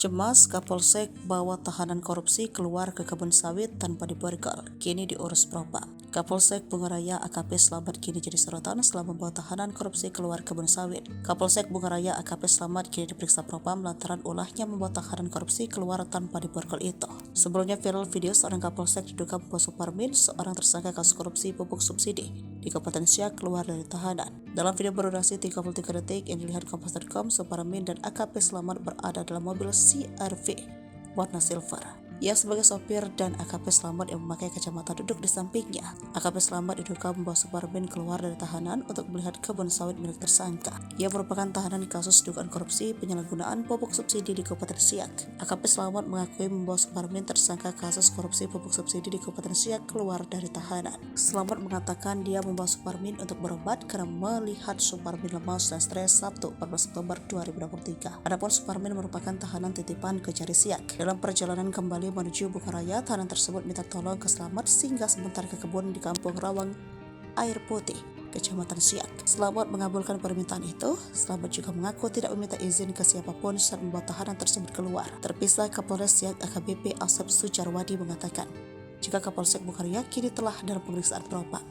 Cemas, Kapolsek bawa tahanan korupsi keluar ke kebun sawit tanpa diborgol, kini diurus propam. Kapolsek Bungaraya AKP Slamet kini jadi sorotan setelah membawa tahanan korupsi keluar kebun sawit. Kapolsek Bungaraya AKP Slamet kini diperiksa propam lantaran ulahnya membawa tahanan korupsi keluar tanpa diborgol itu. Sebelumnya viral video seorang Kapolsek diduga membawa Suparmin, seorang tersangka kasus korupsi pupuk subsidi di Kabupaten Siak, keluar dari tahanan. Dalam video berdurasi 33 detik yang dilihat Kompas.com, Suparmin dan AKP Slamet berada dalam mobil CR-V warna silver. Ia sebagai sopir dan AKP Slamet yang memakai kacamata duduk di sampingnya. AKP Slamet diduga membawa Suparmin keluar dari tahanan untuk melihat kebun sawit milik tersangka. Ia merupakan tahanan kasus dugaan korupsi penyalahgunaan pupuk subsidi di Kabupaten Siak. AKP Slamet mengakui membawa Suparmin tersangka kasus korupsi pupuk subsidi di Kabupaten Siak keluar dari tahanan. Slamet mengatakan dia membawa Suparmin untuk berobat karena melihat Suparmin lemas dan stres Sabtu 14 Oktober 2023. Adapun Suparmin merupakan tahanan titipan Kejari Siak. Dalam perjalanan kembali menuju Bungaraya, tahanan tersebut minta tolong ke Slamet singgah sebentar ke kebun di Kampung Rawang Air Putih, Kecamatan Siak. Slamet mengabulkan permintaan itu. Slamet juga mengaku tidak meminta izin ke siapapun saat membawa tahanan tersebut keluar. Terpisah, Kapolres Siak AKBP Asep Sujarwadi mengatakan, jika Kapolsek Bungaraya kini telah dalam pemeriksaan propam.